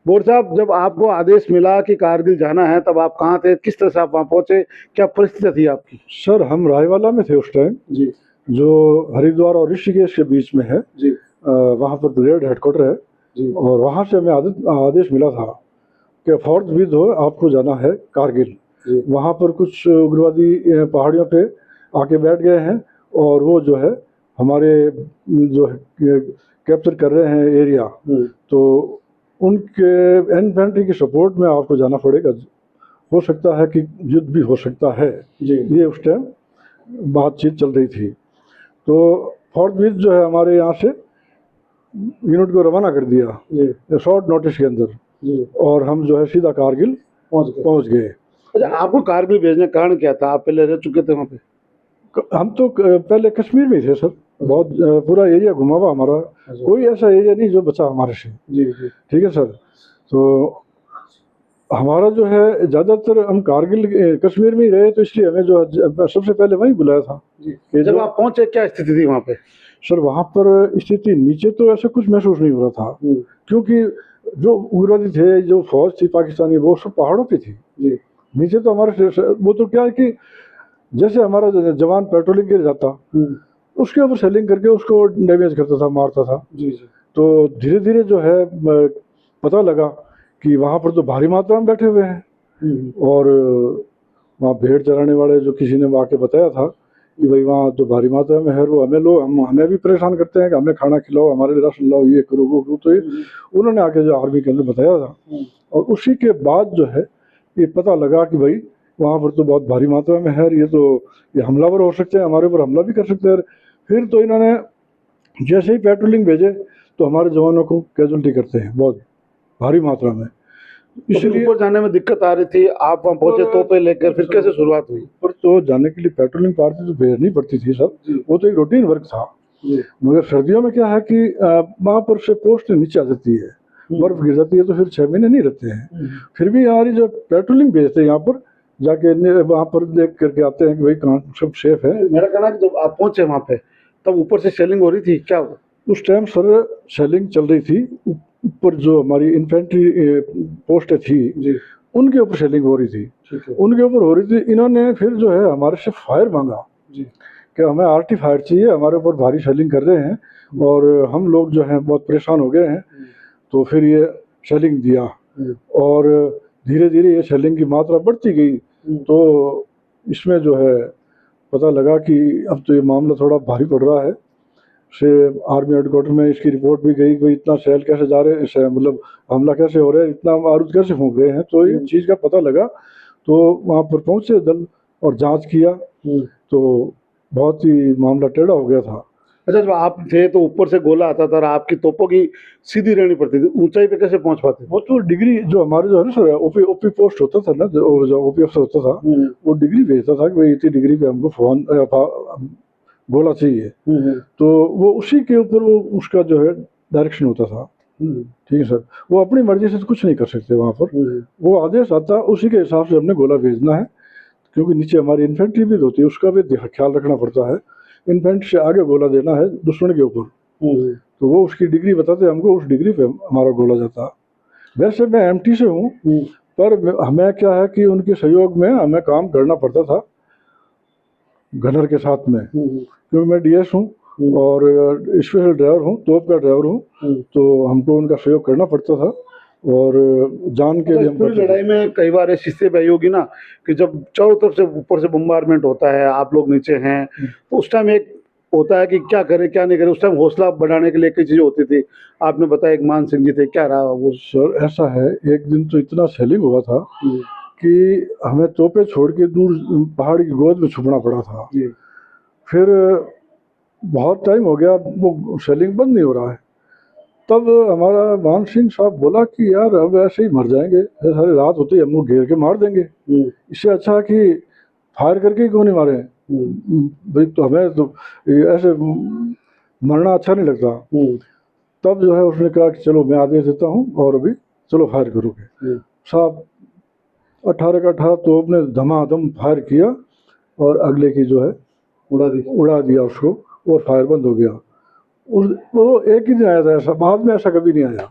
गौर साहब, जब आपको आदेश मिला कि कारगिल जाना है, तब आप कहाँ थे? किस तरह से आप वहाँ पहुँचे? क्या परिस्थिति थी आपकी? सर हम रायवाला में थे उस टाइम, जी जो हरिद्वार और ऋषिकेश के बीच में है। जी वहाँ पर ब्रिगेड हेडक्वार्टर है जी और वहाँ से हमें आदेश मिला था कि 4th विद हो आपको जाना है कारगिल। जी वहाँ पर कुछ उग्रवादी पहाड़ियों पे आके बैठ गए हैं और वो जो है हमारे जो कैप्चर कर रहे हैं एरिया, तो उनके इन्फेंट्री की सपोर्ट में आपको जाना पड़ेगा। हो सकता है कि युद्ध भी हो सकता है। जी ये उस टाइम बातचीत चल रही थी। तो 4th विद जो है हमारे यहाँ से यूनिट को रवाना कर दिया जी शॉर्ट नोटिस के अंदर, जी और हम जो है सीधा कारगिल पहुंच गए। अच्छा, आपको कारगिल भेजने का कारण क्या था? आप पहले रह चुके थे वहाँ पे? हम तो पहले कश्मीर में ही थे सर, बहुत पूरा एरिया घुमा हुआ हमारा, कोई ऐसा एरिया नहीं जो बचा हमारे से। जी जी ठीक है सर। तो हमारा जो है ज़्यादातर हम कारगिल कश्मीर में ही रहे, तो इसलिए हमें जो सबसे पहले वहीं बुलाया था। जी। जब आप पहुँचे, क्या स्थिति थी वहाँ पे? सर वहाँ पर स्थिति नीचे तो ऐसा कुछ महसूस नहीं हो रहा था, क्योंकि जो उग्रवादी थे, जो फौज थी पाकिस्तानी, वो सब पहाड़ों पे थी। जी नीचे तो हमारे वो तो क्या है कि जैसे हमारा जवान पेट्रोलिंग के लिए जाता, उसके ऊपर सेलिंग करके उसको डैमेज करता था, मारता था। जी जी तो धीरे धीरे जो है पता लगा कि वहाँ पर तो भारी मात्रा में बैठे हुए हैं, और वहाँ भेड़ चराने वाले जो किसी ने आके बताया था कि भाई वहाँ तो भारी मात्रा में है, वो हमें भी परेशान करते हैं कि हमें खाना खिलाओ, हमारे लिए राशन लाओ, ये करो वो करो। तो ये उन्होंने आके जो आर्मी के अंदर बताया था, और उसी के बाद जो है ये पता लगा कि भाई वहाँ पर तो बहुत भारी मात्रा में है, ये हमलावर हो सकते हैं, हमारे ऊपर हमला भी कर सकते हैं। फिर तो इन्होंने जैसे ही पेट्रोलिंग भेजे तो हमारे जवानों को कैजुअल्टी करते हैं बहुत भारी मात्रा में। इसलिए ऊपर जाने में दिक्कत आ रही थी, आप वहाँ पहुँचे तोपे लेकर, फिर कैसे शुरुआत हुई? ऊपर तो जाने के लिए पेट्रोलिंग पार्टी तो भेजनी पड़ती थी सर, वो तो एक रूटीन वर्क था। मगर सर्दियों में क्या है कि वहाँ पर से पोस्ट नीचे आ जाती है, बर्फ गिर जाती है, तो फिर 6 महीने नहीं रहते हैं। फिर भी हमारी जो पेट्रोलिंग भेजते हैं यहाँ पर जाके वहाँ पर देख करके आते हैं कि भाई कहाँ सब सेफ है। मेरा कहना है कि जब आप पहुँचे वहाँ पे, तब ऊपर से शेलिंग हो रही थी क्या? उस टाइम सर सेलिंग चल रही थी, ऊपर जो हमारी इन्फेंट्री पोस्ट थी उनके ऊपर सेलिंग हो रही थी, उनके ऊपर हो रही थी। इन्होंने फिर जो है हमारे से फायर मांगा कि हमें आरटी फायर चाहिए, हमारे ऊपर भारी सेलिंग कर रहे हैं और हम लोग जो हैं बहुत परेशान हो गए हैं। तो फिर ये सेलिंग दिया, और धीरे धीरे ये सेलिंग की मात्रा बढ़ती गई। तो इसमें जो है पता लगा कि अब तो ये मामला थोड़ा भारी पड़ रहा है। से आर्मी हेडक्वार्टर में इसकी रिपोर्ट भी गई कि इतना सेल कैसे जा रहे हैं, मतलब हमला कैसे हो रहा है, इतना बारूद कैसे फूंक रहे हैं। तो ये चीज़ का पता लगा, तो वहाँ पर पहुँचे दल और जांच किया, तो बहुत ही मामला टेढ़ा हो गया था। अच्छा, जब आप थे तो ऊपर से गोला आता था और आपकी तोपों की सीधी रहनी पड़ती थी, ऊंचाई पे कैसे पहुंच पाते? वो तो डिग्री जो हमारे जो है ना सर, ओपी पोस्ट होता था ना, जो ओपी अफसर होता था, वो डिग्री भेजता था कि भाई इतनी डिग्री पे हमको फोन गोला चाहिए। तो वो उसी के ऊपर वो उसका जो है डायरेक्शन होता था। ठीक है सर, वो अपनी मर्जी से कुछ नहीं कर सकते वहाँ पर, वो आदेश आता उसी के हिसाब से हमने गोला भेजना है, क्योंकि नीचे हमारी इन्फेंट्री भी होती है, उसका भी ख्याल रखना पड़ता है। इन्फेंट्री से आगे गोला देना है दुश्मन के ऊपर, तो वो उसकी डिग्री बताते हमको, उस डिग्री पे हमारा गोला जाता। वैसे मैं एमटी से हूँ, पर हमें क्या है कि उनके सहयोग में हमें काम करना पड़ता था गनर के साथ में, क्योंकि मैं डीएस हूँ और स्पेशल ड्राइवर हूँ, तोप का ड्राइवर हूँ, तो हमको उनका सहयोग करना पड़ता था। और जान के लिए पूरी लड़ाई में कई बार ऐसी स्थिति आई होगी ना कि जब चारों तरफ से ऊपर से बम्बारमेंट होता है, आप लोग नीचे हैं, तो उस टाइम एक होता है कि क्या करें क्या नहीं करें। उस टाइम हौसला बढ़ाने के लिए कई चीज़ें होती थी। आपने बताया एक मान सिंह जी थे, क्या रहा वो? सर ऐसा है, एक दिन तो इतना सेलिंग हुआ था कि हमें तोपे छोड़ के दूर पहाड़ की गोद में छुपना पड़ा था। फिर बहुत टाइम हो गया, वो सेलिंग बंद नहीं हो रहा है। तब हमारा मान सिंह साहब बोला कि यार अब ऐसे ही मर जाएंगे, सारी रात होती है हमको घेर के मार देंगे, इससे अच्छा है कि फायर करके ही क्यों नहीं मारे भाई, तो हमें तो ऐसे मरना अच्छा नहीं लगता। तब जो है उसने कहा कि चलो मैं आदेश देता हूँ और अभी चलो फायर करोगे। साहब 18 का 18 तोप ने धमाधम फायर किया और अगले की जो है उड़ा दिया उसको, और फायर बंद हो गया। वो एक ही दिन आया था ऐसा, बाद में ऐसा कभी नहीं आया।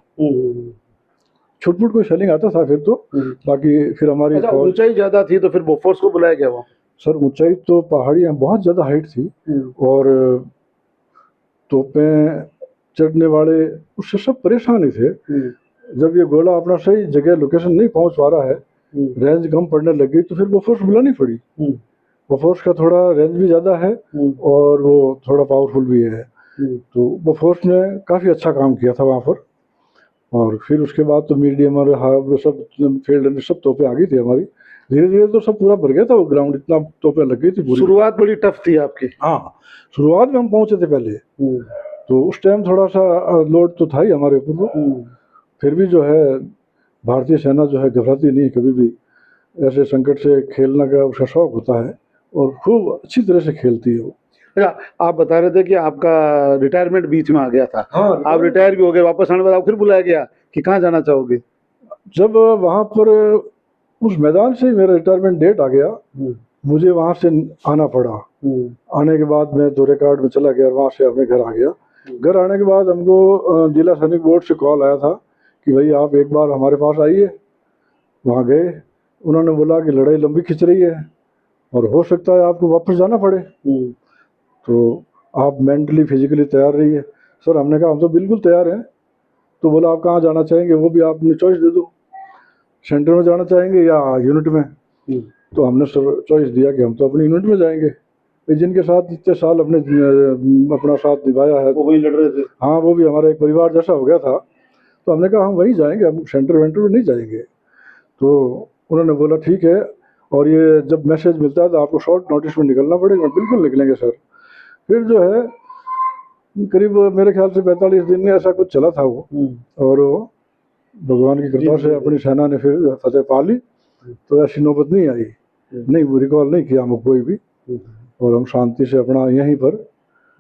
छुटपुट कोई शेलिंग आता था फिर तो, बाकी फिर हमारी अच्छा, फौज। ऊंचाई ज्यादा थी तो फिर बोफोर्स को बुलाया गया वहाँ? सर ऊंचाई तो पहाड़ियाँ बहुत ज़्यादा हाइट थी, और तोपें चढ़ने वाले उससे सब परेशान ही थे। जब ये गोला अपना सही जगह लोकेशन नहीं पहुंच पा रहा है, रेंज कम पड़ने लगी, तो फिर बोफोर्स बुलानी पड़ी। बोफोर्स का थोड़ा रेंज भी ज़्यादा है और वो थोड़ा पावरफुल भी है, तो बोफोर्स ने काफ़ी अच्छा काम किया था वहाँ पर। और फिर उसके बाद तो मीडियम और वो सब फील्ड में सब तोपें आ गई थी हमारी। धीरे धीरे तो सब पूरा भर गया था वो ग्राउंड, इतना तोपें लग गई थी पूरी। शुरुआत बड़ी टफ थी आपकी? हाँ, शुरुआत में हम पहुंचे थे पहले, तो उस टाइम थोड़ा सा लोड तो था ही हमारे ऊपर। फिर भी जो है भारतीय सेना जो है घबराती नहीं कभी भी। ऐसे संकट से खेलने का उसका शौक होता है और खूब अच्छी तरह से खेलती है वो। अच्छा, आप बता रहे थे कि आपका रिटायरमेंट बीच में आ गया था। हाँ, आप रिटायर भी हो गए, वापस आने के बाद आप फिर बुलाया गया कि कहाँ जाना चाहोगे? जब वहाँ पर उस मैदान से ही मेरा रिटायरमेंट डेट आ गया, मुझे वहाँ से आना पड़ा। आने के बाद मैं दो रिकॉर्ड में चला गया और वहाँ से अपने घर आ गया। घर आने के बाद हमको जिला सैनिक बोर्ड से कॉल आया था कि भाई आप एक बार हमारे पास आइए। वहाँ गए, उन्होंने बोला कि लड़ाई लंबी खिंच रही है और हो सकता है आपको वापस जाना पड़े, तो आप मेंटली फिजिकली तैयार रहिए। सर हमने कहा हम तो बिल्कुल तैयार हैं। तो बोला आप कहाँ जाना चाहेंगे, वो भी आपने चॉइस दे दो, सेंटर में जाना चाहेंगे या यूनिट में। तो हमने सर चॉइस दिया कि हम तो अपनी यूनिट में जाएंगे, जिनके साथ इतने साल अपने अपना साथ निभाया है, वो वही लड़ रहे थे। हाँ, वो भी हमारा एक परिवार जैसा हो गया था। तो हमने कहा हम वहीं जाएंगे, हम सेंटर वेंटर में नहीं जाएंगे। तो उन्होंने बोला ठीक है, और ये जब मैसेज मिलता है तो आपको शॉर्ट नोटिस में निकलना पड़ेगा। बिल्कुल निकलेंगे सर। फिर जो है करीब मेरे ख्याल से 45 दिन में ऐसा कुछ चला था वो, और वो भगवान की कृपा से अपनी सेना ने फिर फतेह पा ली। तो ऐसी नौबत नहीं आई, नहीं रिकॉल नहीं किया हम कोई भी, और हम शांति से अपना यहीं पर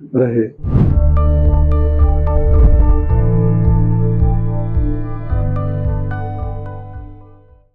रहे।